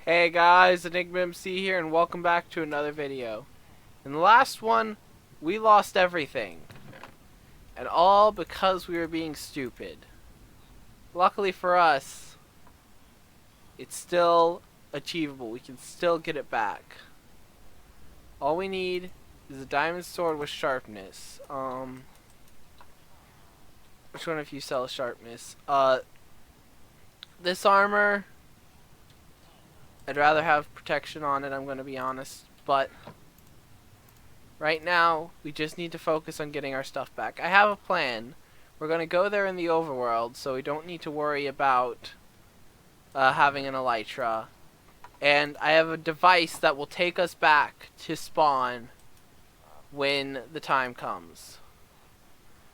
Hey guys, Enigma MC here, and welcome back to another video. In the last one, we lost everything. And all because we were being stupid. Luckily for us, it's still achievable. We can still get it back. All we need is a diamond sword with sharpness. Which one of you sells sharpness? This armor, I'd rather have protection on it, I'm going to be honest, but right now we just need to focus on getting our stuff back. I have a plan. We're going to go there in the overworld, so we don't need to worry about having an elytra. And I have a device that will take us back to spawn when the time comes.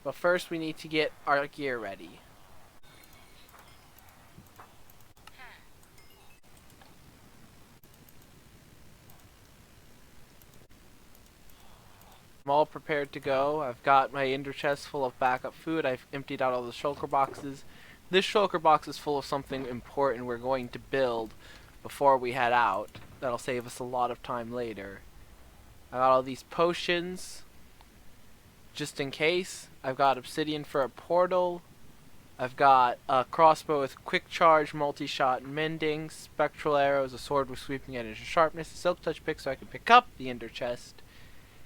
But first we need to get our gear ready. I'm all prepared to go. I've got my ender chest full of backup food. I've emptied out all the shulker boxes. This shulker box is full of something important we're going to build before we head out. That'll save us a lot of time later. I got all these potions just in case. I've got obsidian for a portal. I've got a crossbow with quick charge, multi-shot, mending, spectral arrows, a sword with sweeping edge and sharpness, a silk touch pick so I can pick up the ender chest,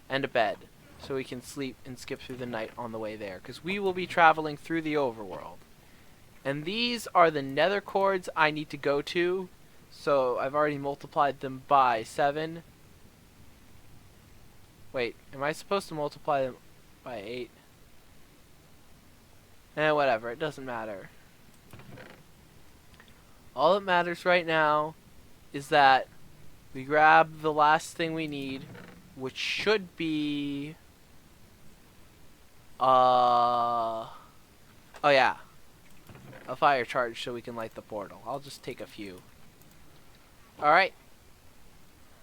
and a bed so we can sleep and skip through the night on the way there, because we will be traveling through the overworld. And these are the nether cords I need to go to, so I've already multiplied them by 7. Wait, am I supposed to multiply them by 8? Whatever, it doesn't matter. All that matters right now is that we grab the last thing we need, which should be oh yeah, a fire charge so we can light the portal. I'll just take a few. Alright,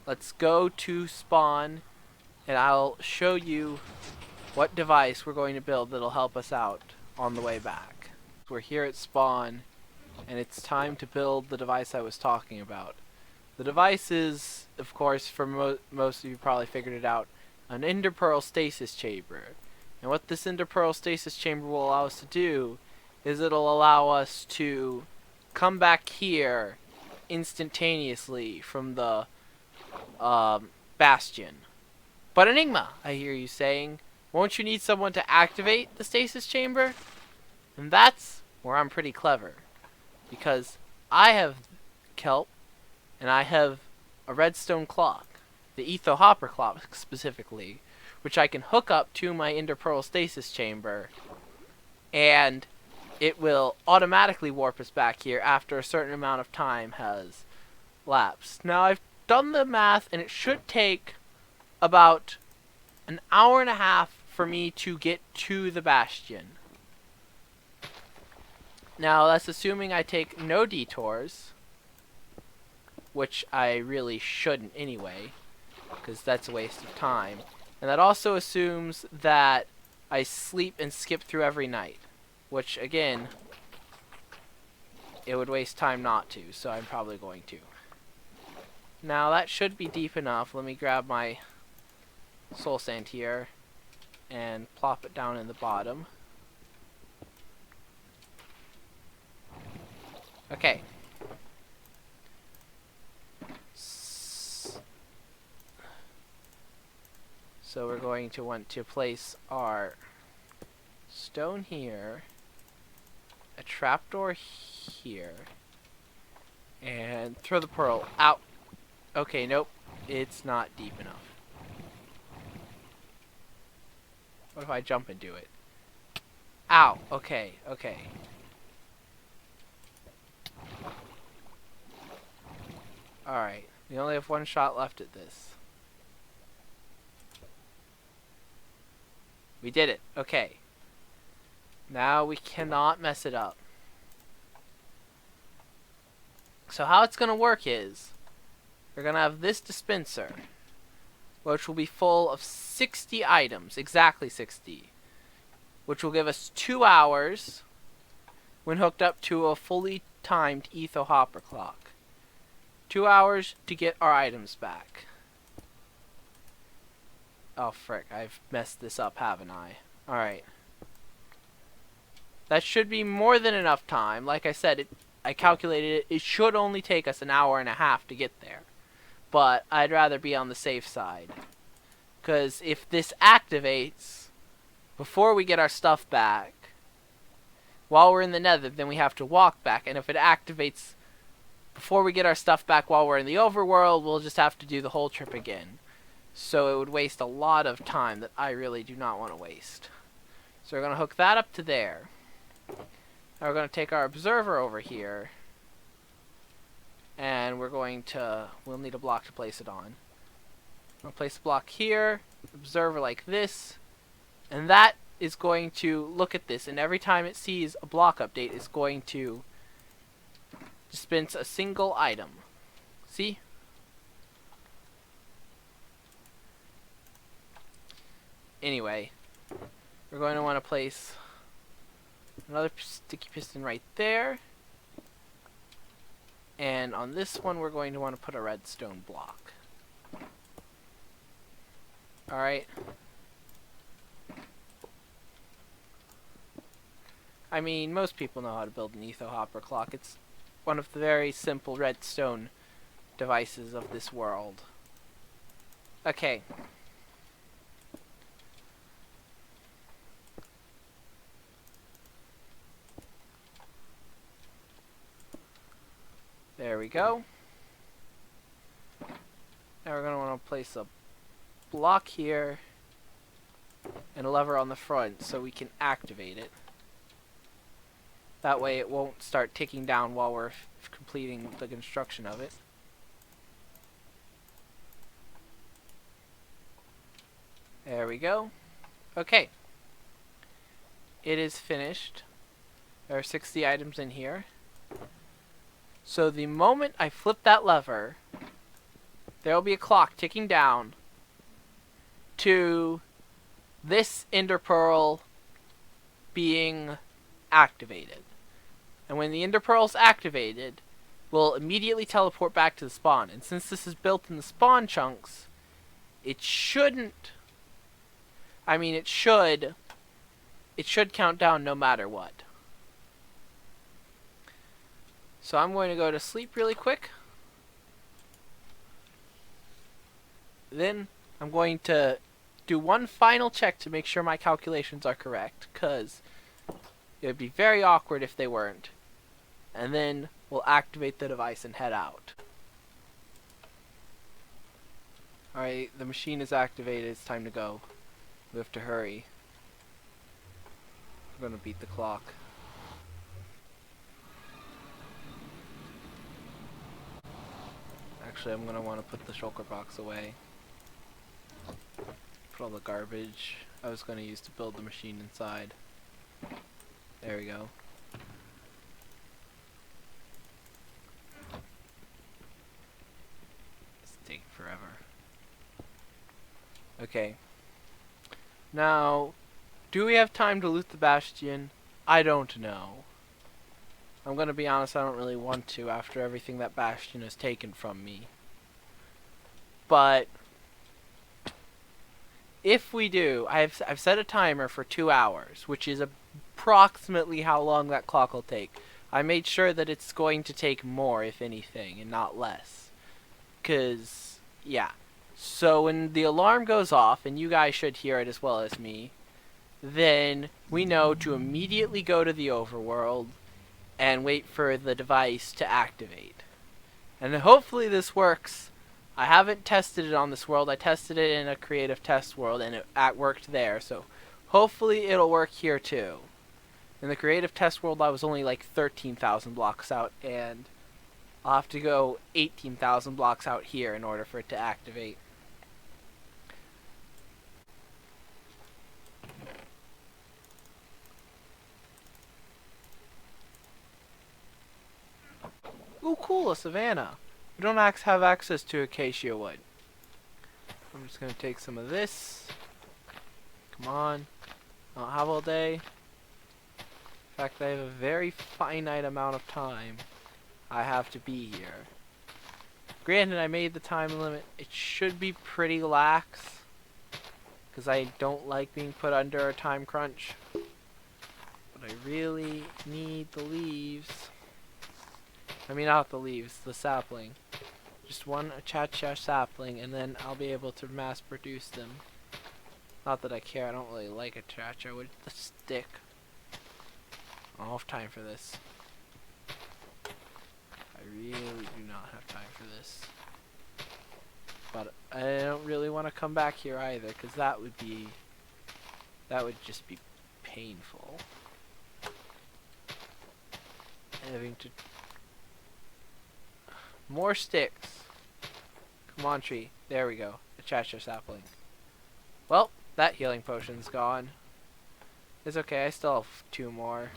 let's go to spawn and I'll show you what device we're going to build that'll help us out on the way back. We're here at spawn and it's time to build the device I was talking about. The device is, of course, for most of you probably figured it out, an ender pearl stasis chamber. And what this ender pearl stasis chamber will allow us to do is it'll allow us to come back here instantaneously from the Bastion. But Enigma, I hear you saying, won't you need someone to activate the stasis chamber? And that's where I'm pretty clever, because I have kelp and I have a redstone clock, the etho hopper clock specifically, which I can hook up to my ender pearl stasis chamber, and it will automatically warp us back here after a certain amount of time has lapsed. Now I've done the math and it should take about an hour and a half for me to get to the Bastion. Now that's assuming I take no detours, which I really shouldn't anyway, because that's a waste of time. And that also assumes that I sleep and skip through every night, which again, it would waste time not to, so I'm probably going to. Now that should be deep enough. Let me grab my soul sand here and plop it down in the bottom. Okay. So we're going to want to place our stone here, a trapdoor here, and throw the pearl out. Okay, nope, it's not deep enough. What if I jump into it? Ow, okay, okay. Alright, we only have one shot left at this. We did it. Okay. Now we cannot mess it up. So how it's going to work is we're going to have this dispenser, which will be full of 60 items, exactly 60, which will give us 2 hours when hooked up to a fully timed etho hopper clock 2 hours to get our items back. Oh, frick. I've messed this up, haven't I? Alright. That should be more than enough time. Like I said, I calculated it. It should only take us an hour and a half to get there. But I'd rather be on the safe side. Because if this activates before we get our stuff back, while we're in the nether, then we have to walk back. And if it activates before we get our stuff back while we're in the overworld, we'll just have to do the whole trip again. So it would waste a lot of time that I really do not want to waste. So we're going to hook that up to there. Now we're going to take our observer over here. And we're going to... we'll need a block to place it on. I'll place a block here. Observer like this. And that is going to look at this. And every time it sees a block update, it's going to dispense a single item. See? Anyway, we're going to want to place another sticky piston right there. And on this one, we're going to want to put a redstone block. Alright. I mean, most people know how to build an etho hopper clock. It's one of the very simple redstone devices of this world. Okay. There we go. Now we're going to want to place a block here and a lever on the front so we can activate it. That way it won't start ticking down while we're completing the construction of it. There we go. Okay. It is finished. There are 60 items in here. So the moment I flip that lever, there will be a clock ticking down to this ender pearl being activated. And when the ender pearl is activated, we'll immediately teleport back to the spawn. And since this is built in the spawn chunks, it shouldn't... I mean, it should count down no matter what. So I'm going to go to sleep really quick. Then I'm going to do one final check to make sure my calculations are correct, because it would be very awkward if they weren't. And then we'll activate the device and head out. Alright, the machine is activated. It's time to go. We have to hurry. We're going to beat the clock. Actually, I'm going to want to put the shulker box away. Put all the garbage I was going to use to build the machine inside. There we go. It's taking forever. Okay. Now, do we have time to loot the Bastion? I don't know. I'm gonna be honest, I don't really want to after everything that Bastion has taken from me. But if we do, I've set a timer for 2 hours, which is approximately how long that clock will take. I made sure that it's going to take more, if anything, and not less. 'Cause, yeah. So when the alarm goes off, and you guys should hear it as well as me, then we know to immediately go to the overworld and wait for the device to activate. And hopefully this works. I haven't tested it on this world. I tested it in a creative test world and it worked there. So hopefully it'll work here too. In the creative test world I was only like 13,000 blocks out, and I'll have to go 18,000 blocks out here in order for it to activate. Ooh, cool, a savannah. We don't have access to acacia wood. I'm just going to take some of this. Come on. I don't have all day. In fact, I have a very finite amount of time I have to be here. Granted, I made the time limit. It should be pretty lax, because I don't like being put under a time crunch. But I really need the leaves. I mean, not the leaves, the sapling. Just one cha-cha sapling, and then I'll be able to mass produce them. Not that I care, I don't really like a cha-cha with the stick. I don't have time for this. I really do not have time for this. But I don't really want to come back here either, because that would just be painful. Having to... More sticks. Come on, tree. There we go. A cha-cha sapling. Well, that healing potion's gone. It's okay, I still have 2 more.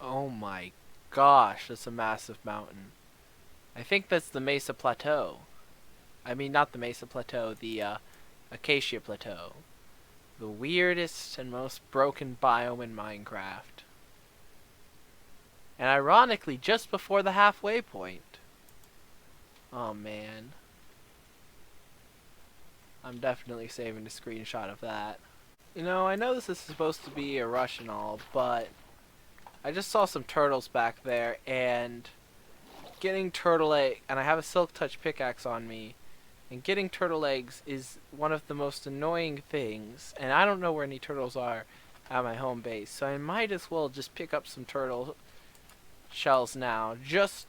Oh my gosh, that's a massive mountain. I think that's the Mesa Plateau. I mean, not the Mesa Plateau, the Acacia Plateau. The weirdest and most broken biome in Minecraft. And ironically, just before the halfway point. Oh man. I'm definitely saving a screenshot of that. You know, I know this is supposed to be a rush and all, but I just saw some turtles back there, and getting turtle egg, and I have a silk touch pickaxe on me, and getting turtle eggs is one of the most annoying things, and I don't know where any turtles are at my home base, so I might as well just pick up some turtle shells now. Just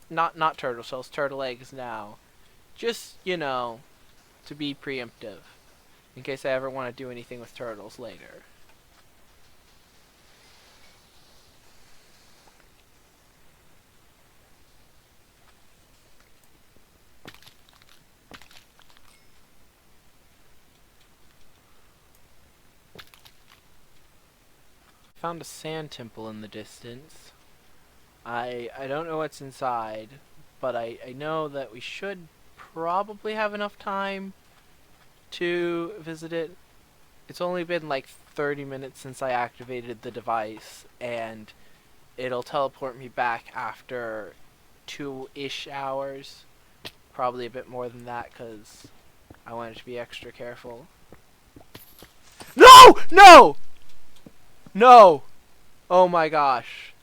not turtle shells, turtle eggs now. Just, you know, to be preemptive, in case I ever want to do anything with turtles later. Found a sand temple in the distance. I don't know what's inside, but I know that we should probably have enough time to visit it. It's only been like 30 minutes since I activated the device, and it'll teleport me back after 2-ish hours. Probably a bit more than that, because I wanted to be extra careful. No! No! No! Oh my gosh.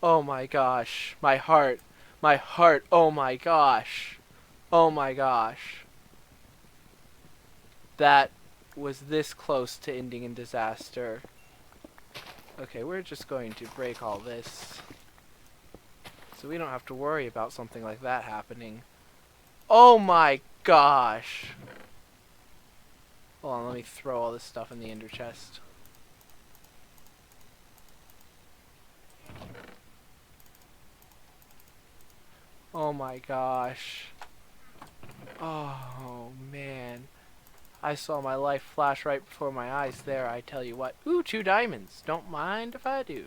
Oh my gosh. My heart. My heart. Oh my gosh. Oh my gosh. That was this close to ending in disaster. Okay, we're just going to break all this, so we don't have to worry about something like that happening. Oh my gosh. Hold on, let me throw all this stuff in the ender chest. Oh my gosh. Oh man. I saw my life flash right before my eyes there, I tell you what. Ooh, 2 diamonds. Don't mind if I do.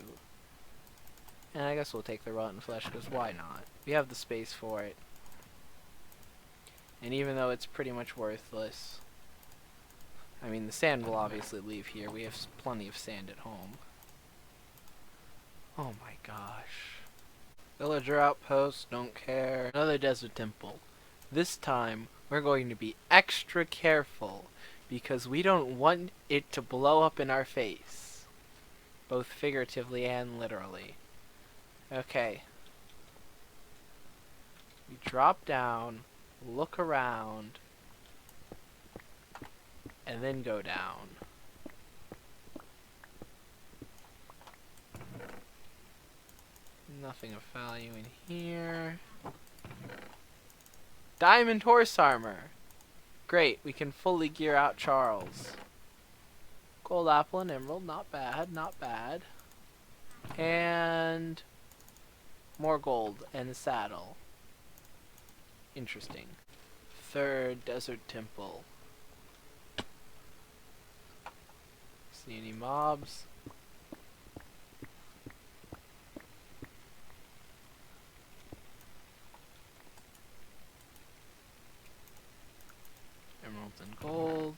And I guess we'll take the rotten flesh, because why not? We have the space for it. And even though it's pretty much worthless, I mean, the sand will obviously leave here. We have plenty of sand at home. Oh my gosh. Villager outpost, don't care. Another desert temple. This time, we're going to be extra careful, because we don't want it to blow up in our face. Both figuratively and literally. Okay. We drop down, look around, and then go down. Nothing of value in here. Diamond horse armor. Great, we can fully gear out Charles. Gold apple and emerald, not bad, not bad. And more gold and a saddle. Interesting. 3rd desert temple. See any mobs? Emeralds and gold.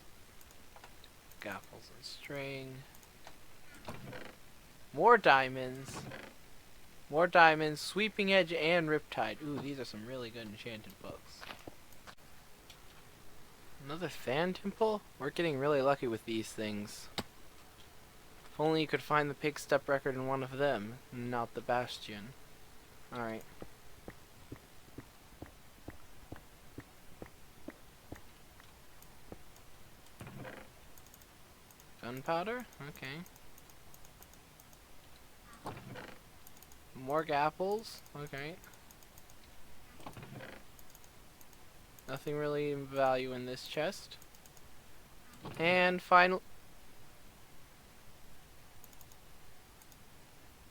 Apples and string. More diamonds. More diamonds, Sweeping Edge, and Riptide. Ooh, these are some really good enchanted books. Another Fan Temple? We're getting really lucky with these things. If only you could find the pig step record in one of them, not the Bastion. Alright. Gunpowder? Okay. More apples? Okay. Nothing really of value in this chest. And final.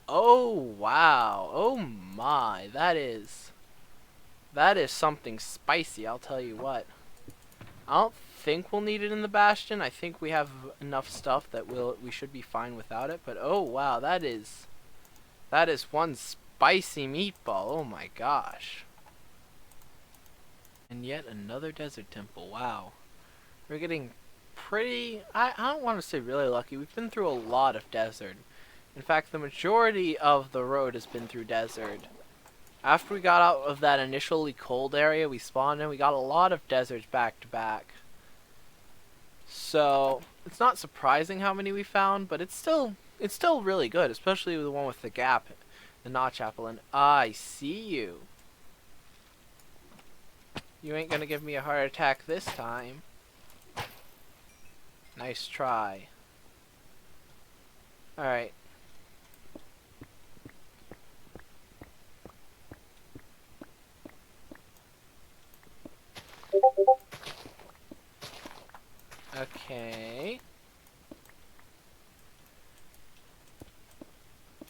Oh wow. Oh my. That is something spicy, I'll tell you what. I don't think we'll need it in the Bastion. I think we have enough stuff that we should be fine without it, but oh wow, that is one spicy meatball. Oh my gosh. And yet another desert temple. Wow. We're getting pretty, I don't want to say really lucky. We've been through a lot of desert. In fact, the majority of the road has been through desert. After we got out of that initially cold area we spawned in, we got a lot of deserts back to back. So, it's not surprising how many we found, but it's still really good, especially the one with the gap, the notch apple, and I see you. You ain't gonna give me a heart attack this time. Nice try. Alright. Okay.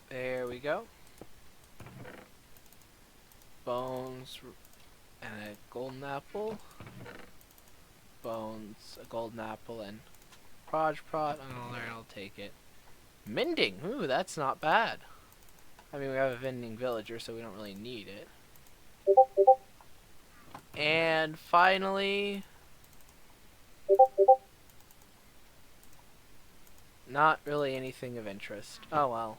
There we go. Bones and a golden apple. Bones, a golden apple, and prod. Oh, there, I'll take it. Mending. Ooh, that's not bad. I mean, we have a vending villager, so we don't really need it. And finally, not really anything of interest. Oh well.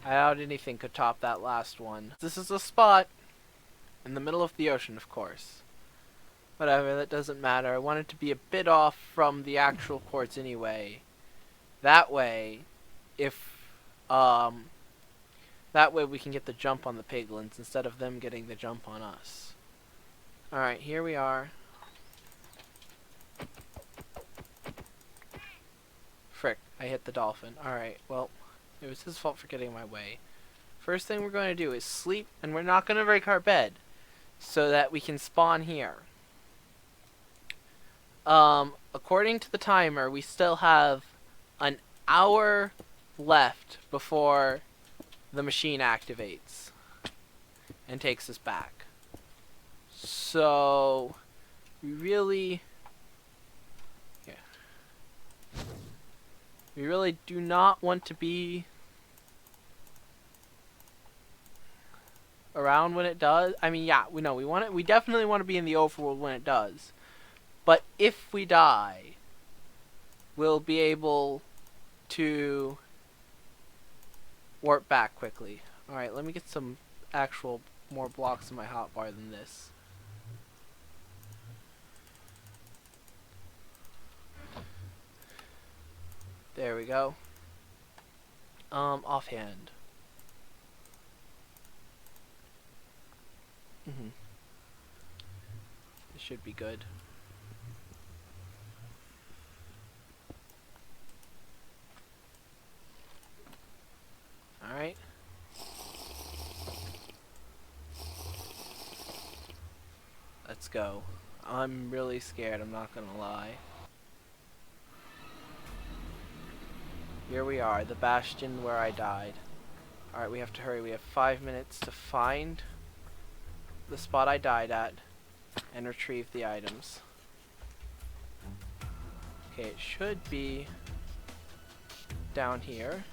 I doubt anything could top that last one. This is a spot in the middle of the ocean, of course. Whatever, that doesn't matter. I want it to be a bit off from the actual quartz anyway. That way, that way we can get the jump on the piglins instead of them getting the jump on us. Alright, here we are. Frick, I hit the dolphin. Alright, well, it was his fault for getting in my way. First thing we're going to do is sleep, and we're not going to break our bed, so that we can spawn here. According to the timer, we still have an hour left before the machine activates and takes us back. So, we really do not want to be around when it does. I mean, yeah, we definitely want to be in the overworld when it does. But if we die, we'll be able to warp back quickly. Alright, let me get some actual more blocks in my hotbar than this. There we go. Offhand. This should be good. Alright. Let's go. I'm really scared, I'm not gonna lie. Here we are, the Bastion where I died. Alright, we have to hurry. We have 5 minutes to find the spot I died at and retrieve the items. Okay, it should be down here.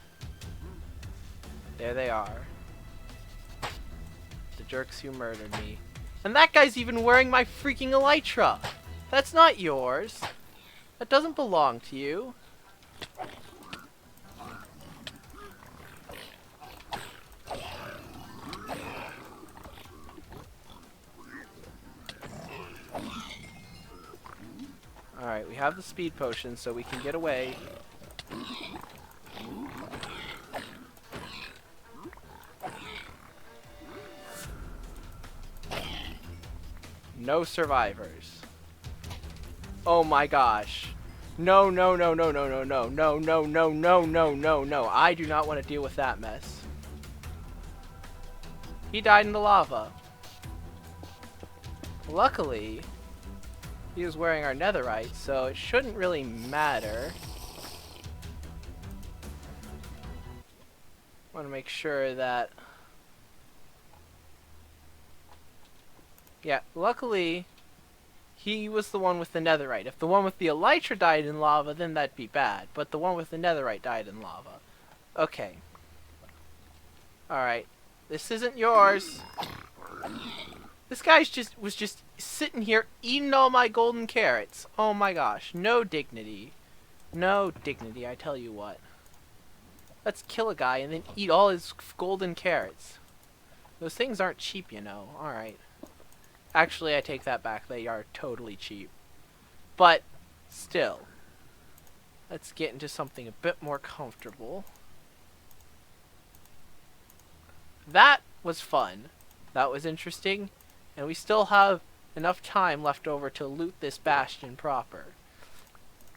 There they are. The jerks who murdered me. And that guy's even wearing my freaking elytra! That's not yours! That doesn't belong to you! Alright, we have the speed potion, so we can get away. No survivors. Oh my gosh. No, no, no, no, no, no, no, no, no, no, no, no, no, no. I do not want to deal with that mess. He died in the lava. Luckily, he was wearing our netherite, so it shouldn't really matter. I want to make sure that... Yeah, luckily, he was the one with the netherite. If the one with the elytra died in lava, then that'd be bad. But the one with the netherite died in lava. Okay. Alright. This isn't yours. This guy was just sitting here eating all my golden carrots. Oh my gosh. No dignity. No dignity, I tell you what. Let's kill a guy and then eat all his golden carrots. Those things aren't cheap, you know. Alright. Actually, I take that back. They are totally cheap. But, still. Let's get into something a bit more comfortable. That was fun. That was interesting. And we still have enough time left over to loot this bastion proper.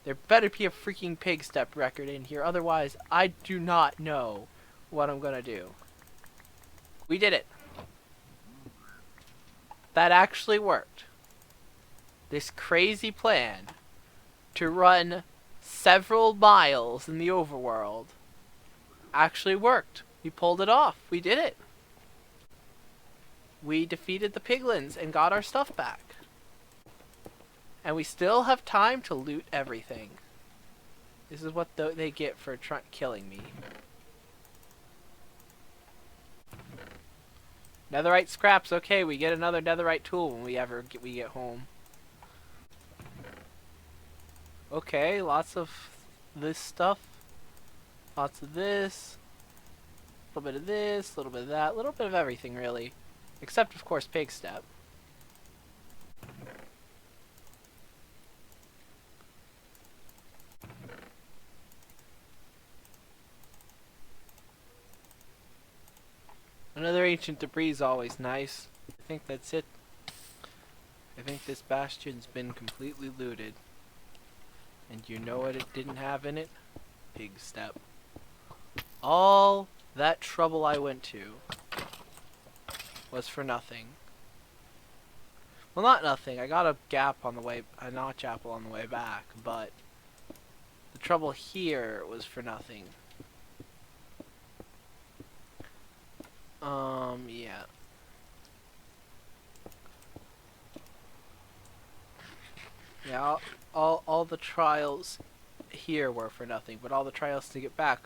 There better be a freaking pig step record in here. Otherwise, I do not know what I'm gonna do. We did it. That actually worked. This crazy plan to run several miles in the overworld actually worked. We pulled it off. We did it. We defeated the piglins and got our stuff back. And we still have time to loot everything. This is what they get for killing me. Netherite scraps. Okay, we get another netherite tool when we get home. Okay, lots of this stuff. Lots of this. A little bit of this, a little bit of that, a little bit of everything really. Except of course pig step. Another ancient debris is always nice. I think that's it. I think this bastion's been completely looted. And you know what it didn't have in it? Pig step. All that trouble I went to was for nothing. Well, not nothing. I got a notch apple on the way back, but the trouble here was for nothing. Yeah. Yeah, all the trials here were for nothing, but all the trials to get back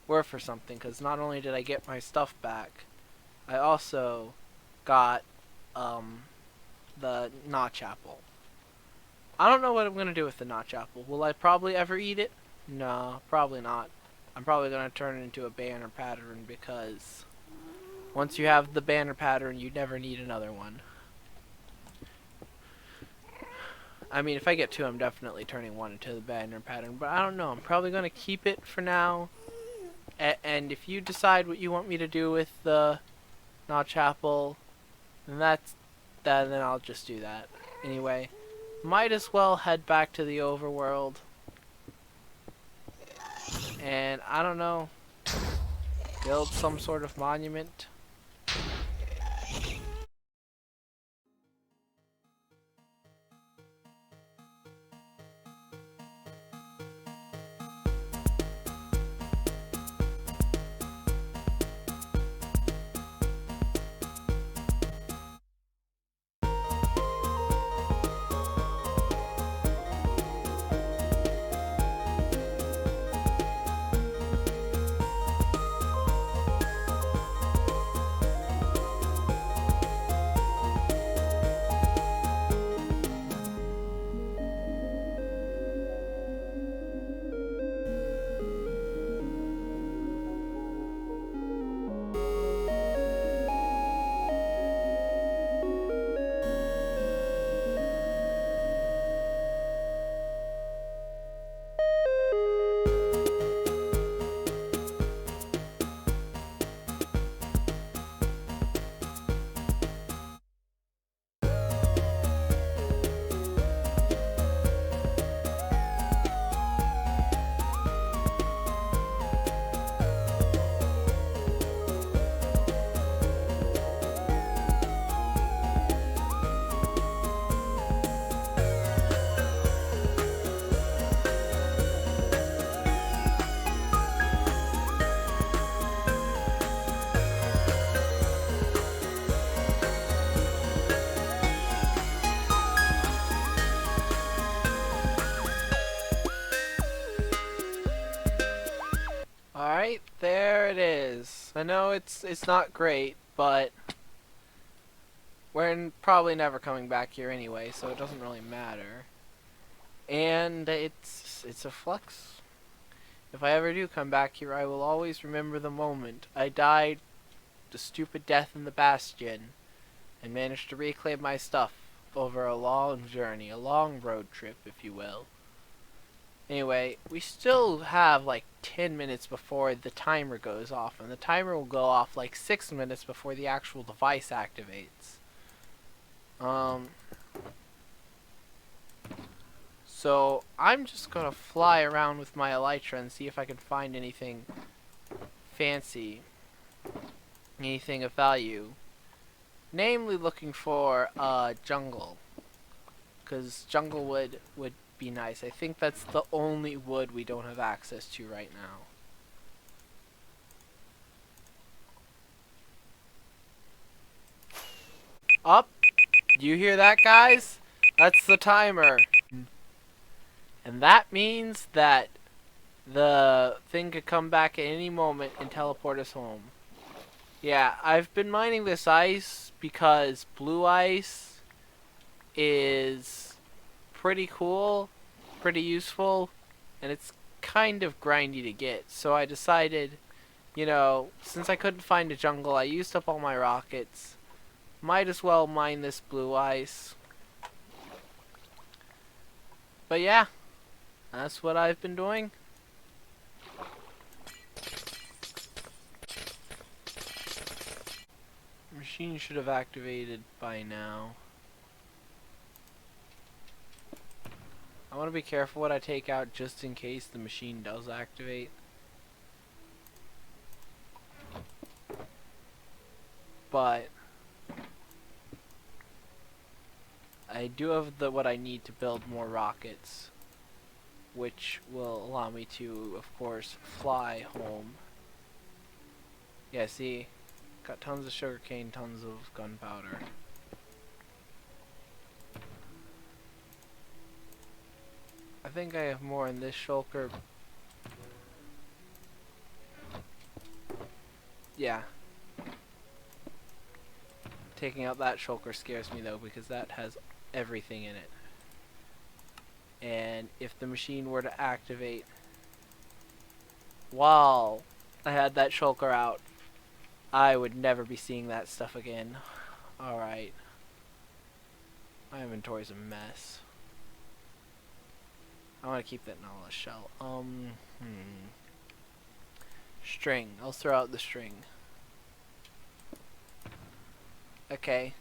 were for something, because not only did I get my stuff back, I also got the notch apple. I don't know what I'm gonna do with the notch apple. Will I probably ever eat it? No, probably not. I'm probably gonna turn it into a banner pattern, because once you have the banner pattern, you never need another one. I mean, if I get two, I'm definitely turning one into the banner pattern, but I don't know. I'm probably gonna keep it for now. And if you decide what you want me to do with the notch apple, then then I'll just do that. Anyway, might as well head back to the overworld. And I don't know, build some sort of monument. Yes, I know it's not great, but we're probably never coming back here anyway, so it doesn't really matter. And it's a flex. If I ever do come back here, I will always remember the moment I died the stupid death in the Bastion and managed to reclaim my stuff over a long journey, a long road trip, if you will. Anyway, we still have like 10 minutes before the timer goes off, and the timer will go off like 6 minutes before the actual device activates. So I'm just gonna fly around with my elytra and see if I can find anything fancy, anything of value. Namely looking for jungle, because jungle wood would be nice. I think that's the only wood we don't have access to right now. Up! Do you hear that, guys? That's the timer. And that means that the thing could come back at any moment and teleport us home. Yeah, I've been mining this ice because blue ice is pretty cool, pretty useful, and it's kind of grindy to get. So I decided, you know, since I couldn't find a jungle, I used up all my rockets. Might as well mine this blue ice. But yeah, that's what I've been doing. Machine should have activated by now. I want to be careful what I take out just in case the machine does activate. But I do have what I need to build more rockets, which will allow me to, of course, fly home. Yeah, see? Got tons of sugarcane, tons of gunpowder. I think I have more in this shulker. Yeah. Taking out that shulker scares me though, because that has everything in it. And if the machine were to activate while I had that shulker out, I would never be seeing that stuff again. Alright. My inventory's a mess. I want to keep that Nala shell. String. I'll throw out the string. Okay.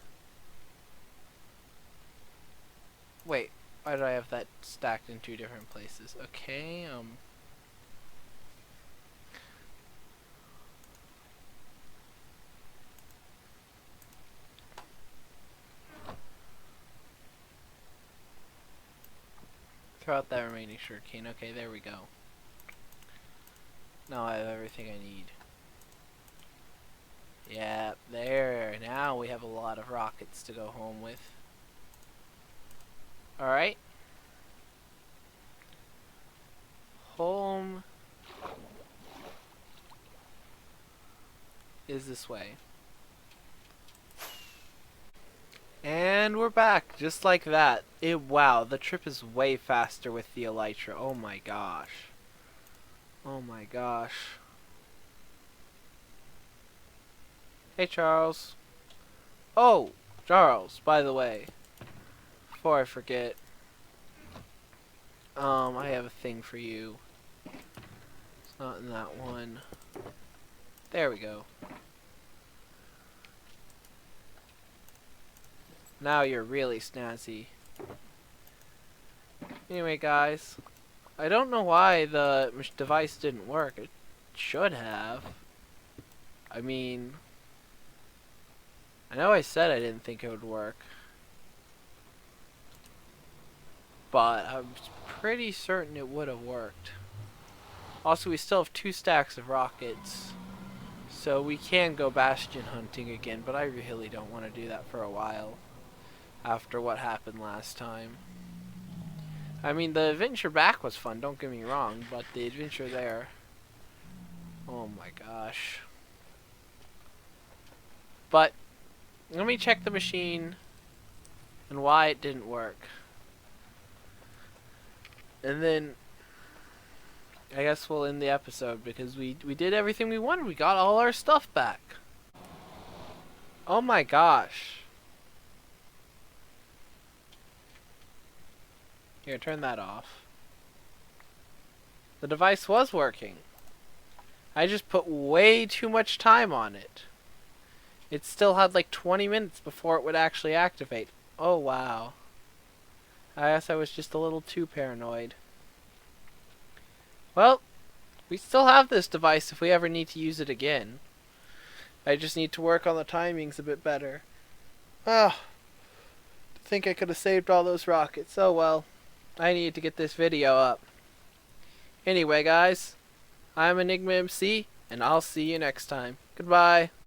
Wait. Why did I have that stacked in two different places? Okay, throw out that remaining sugarcane. Okay, there we go. Now I have everything I need. Yeah, there. Now we have a lot of rockets to go home with. Alright. Home is this way. And we're back, just like that. Wow, the trip is way faster with the elytra. Oh my gosh. Oh my gosh. Hey Charles. Oh, Charles, by the way, before I forget, I have a thing for you. It's not in that one. There we go. Now you're really snazzy. Anyway, guys, I don't know why the device didn't work. It should have. I mean, I know I said I didn't think it would work, but I'm pretty certain it would have worked. Also, we still have 2 stacks of rockets, so we can go bastion hunting again, but I really don't want to do that for a while after what happened last time. I mean, the adventure back was fun, don't get me wrong, but the adventure there, oh my gosh. But let me check the machine and why it didn't work. And then I guess we'll end the episode because we did everything we wanted. We got all our stuff back. Oh my gosh. Here, turn that off. The device was working. I just put way too much time on it. It still had like 20 minutes before it would actually activate. Oh wow. I guess I was just a little too paranoid. Well, we still have this device if we ever need to use it again. I just need to work on the timings a bit better. Oh, I think I could have saved all those rockets. Oh well. I need to get this video up. Anyway guys, I'm Enigma MC, and I'll see you next time. Goodbye.